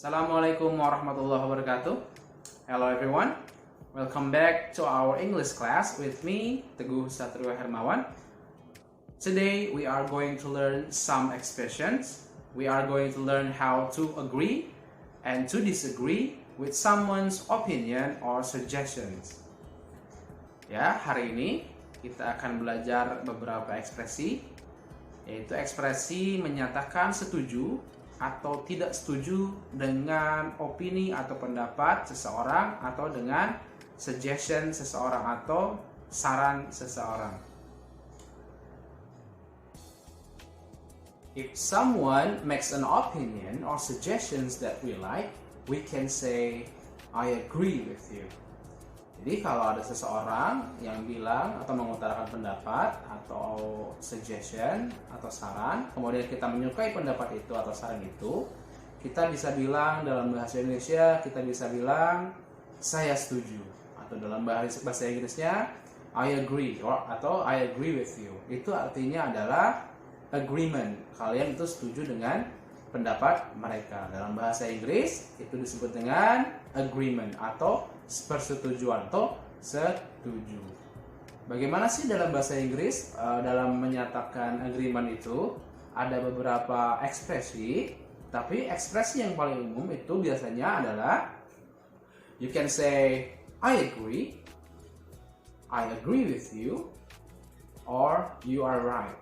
Assalamualaikum warahmatullahi wabarakatuh. Hello everyone. Welcome back to our English class with me, Teguh Satrio Hermawan. Today we are going to learn some expressions. We are going to learn how to agree and to disagree with someone's opinion or suggestions. Ya, hari ini kita akan belajar beberapa ekspresi, yaitu ekspresi menyatakan setuju atau tidak setuju dengan opini atau pendapat seseorang atau dengan suggestion seseorang atau saran seseorang. If someone makes an opinion or suggestions that we like, we can say, I agree with you. Jadi kalau ada seseorang yang bilang atau mengutarakan pendapat atau suggestion atau saran, kemudian kita menyukai pendapat itu atau saran itu, kita bisa bilang dalam bahasa Indonesia, kita bisa bilang saya setuju, atau dalam bahasa Inggrisnya I agree atau I agree with you. Itu artinya adalah agreement. Kalian itu setuju dengan pendapat mereka. Dalam bahasa Inggris itu disebut dengan agreement atau persetujuan atau setuju. Bagaimana sih dalam bahasa Inggris dalam menyatakan agreement itu? Ada beberapa ekspresi, tapi ekspresi yang paling umum itu biasanya adalah you can say I agree with you, or you are right.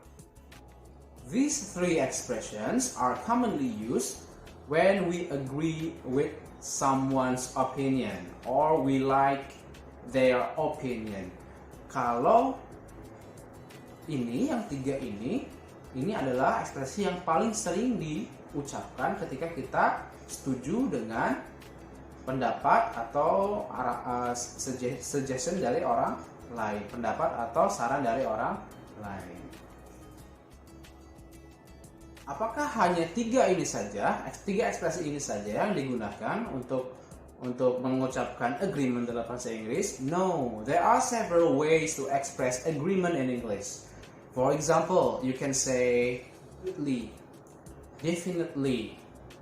These three expressions are commonly used when we agree with someone's opinion or we like their opinion. Kalau yang tiga ini adalah ekspresi yang paling sering diucapkan ketika kita setuju dengan pendapat atau suggestion dari orang lain, pendapat atau saran dari orang lain. Apakah hanya tiga ekspresi ini saja yang digunakan untuk mengucapkan agreement dalam bahasa Inggris? No, there are several ways to express agreement in English. For example, you can say definitely.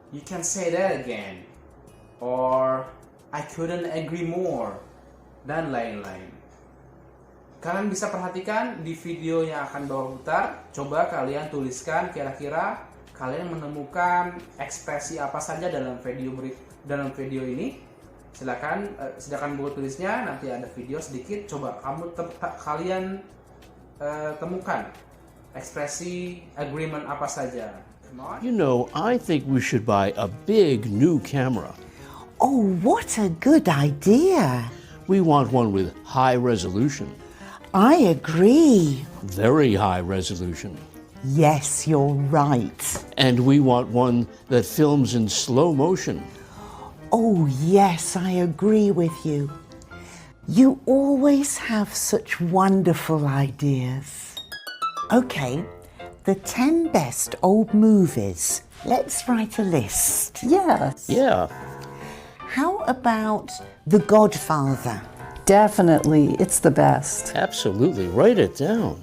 You can say that again, or I couldn't agree more, dan lain-lain. Kalian bisa perhatikan di video yang akan Bapak putar. Coba kalian tuliskan kira-kira kalian menemukan ekspresi apa saja dalam video ini. Silakan buku tulisnya. Nanti ada video sedikit. Coba kalian temukan ekspresi agreement apa saja. You know, I think we should buy a big new camera. Oh, what a good idea! We want one with high resolution. I agree. Very high resolution. Yes, you're right. And we want one that films in slow motion. Oh, yes, I agree with you. You always have such wonderful ideas. Okay, the 10 best old movies. Let's write a list. Yes. Yeah. How about The Godfather? Definitely, it's the best. Absolutely. Write it down.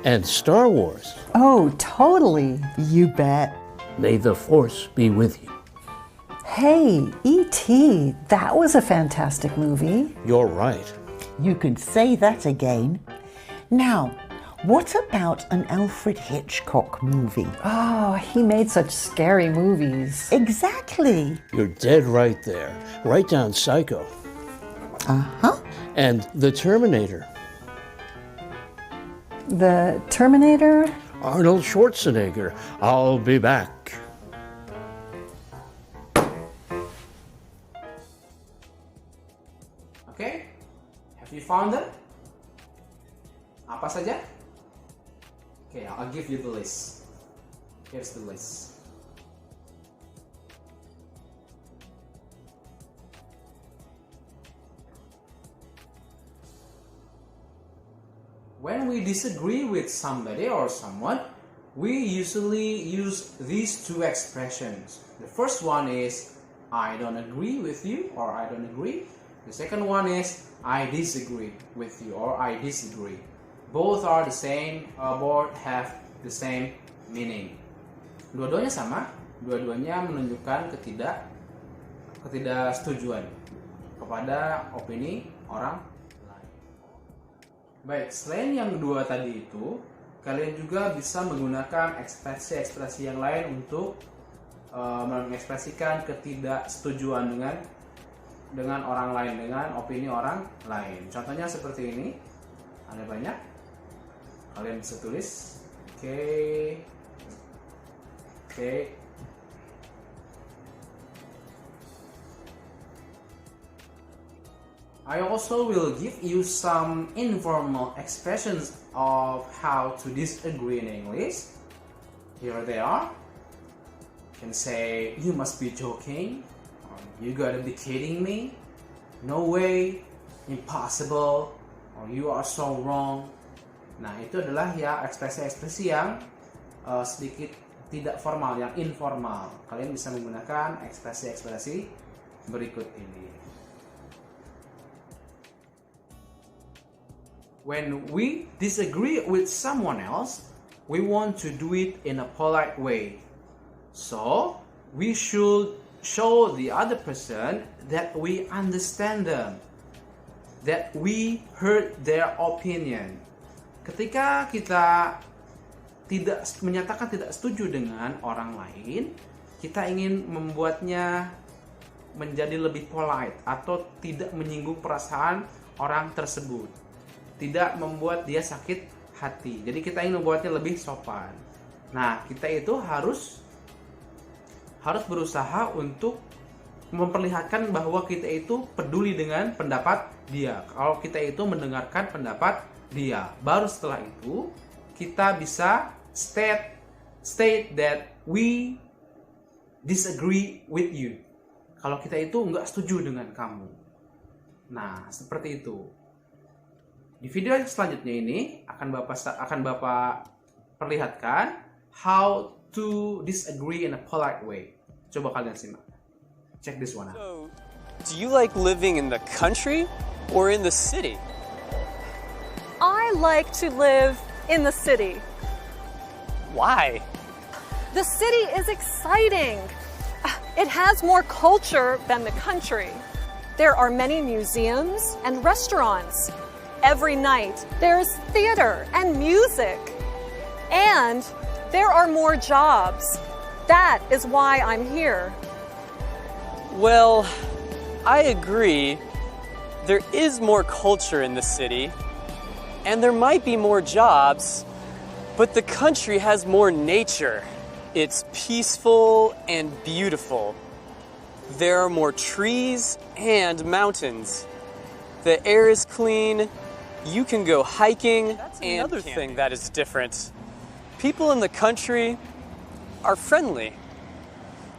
And Star Wars. Oh, totally. You bet. May the Force be with you. Hey, E.T., that was a fantastic movie. You're right. You can say that again. Now, what about an Alfred Hitchcock movie? Oh, he made such scary movies. Exactly. You're dead right there. Write down Psycho. Uh-huh. And The Terminator. The Terminator? Arnold Schwarzenegger. I'll be back. Okay, have you found them? Apa saja? Okay, I'll give you the list. Here's the list. When we disagree with somebody or someone, we usually use these two expressions. The first one is I don't agree with you, or I don't agree. The second one is I disagree with you, or I disagree. Both are the same, both have the same meaning. Dua-duanya sama, dua-duanya menunjukkan ketidaksetujuan kepada opini orang lain. Baik, selain yang kedua tadi itu, kalian juga bisa menggunakan ekspresi-ekspresi yang lain untuk mengekspresikan ketidaksetujuan dengan orang lain, dengan opini orang lain. Contohnya seperti ini, ada banyak. Kalian bisa tulis, oke. I also will give you some informal expressions of how to disagree in English. Here they are. You can say, you must be joking, or you gotta be kidding me, no way, impossible, or you are so wrong. Nah, itu adalah ya ekspresi-ekspresi yang sedikit tidak formal, yang informal. Kalian bisa menggunakan ekspresi-ekspresi berikut ini. When we disagree with someone else, we want to do it in a polite way. So, we should show the other person that we understand them, that we heard their opinion. Ketika kita menyatakan tidak setuju dengan orang lain, kita ingin membuatnya menjadi lebih polite atau tidak menyinggung perasaan orang tersebut, tidak membuat dia sakit hati. Jadi kita ingin membuatnya lebih sopan. Nah, kita itu harus berusaha untuk memperlihatkan bahwa kita itu peduli dengan pendapat dia. Kalau kita itu mendengarkan pendapat dia, baru setelah itu kita bisa state that we disagree with you. Kalau kita itu nggak setuju dengan kamu. Nah, seperti itu. Di video selanjutnya ini akan Bapak perlihatkan how to disagree in a polite way. Coba kalian simak. Check this one out. So, do you like living in the country or in the city? I like to live in the city. Why? The city is exciting. It has more culture than the country. There are many museums and restaurants. Every night, there's theater and music. And there are more jobs. That is why I'm here. Well, I agree. There is more culture in the city, and there might be more jobs, but the country has more nature. It's peaceful and beautiful. There are more trees and mountains. The air is clean. You can go hiking. That's another thing that is different. People in the country are friendly.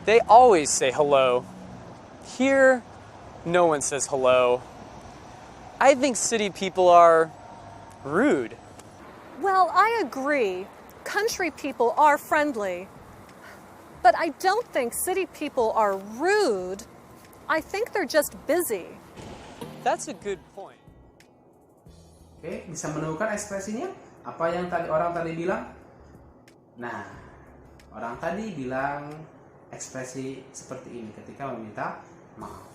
They always say hello. Here, no one says hello. I think city people are rude. Well, I agree. Country people are friendly. But I don't think city people are rude. I think they're just busy. That's a good point. Oke, bisa menemukan ekspresinya? Apa yang orang tadi bilang? Nah, orang tadi bilang ekspresi seperti ini ketika meminta maaf.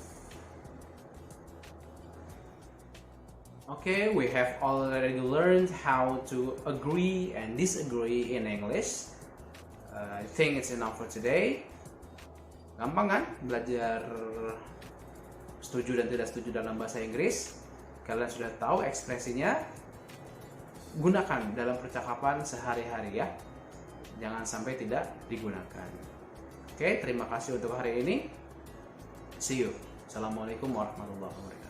Okay, we have already learned how to agree and disagree in English. I think it's enough for today. Gampang kan belajar setuju dan tidak setuju dalam bahasa Inggris? Kalian sudah tahu ekspresinya? Gunakan dalam percakapan sehari-hari ya. Jangan sampai tidak digunakan. Oke, terima kasih untuk hari ini. See you. Assalamualaikum warahmatullahi wabarakatuh.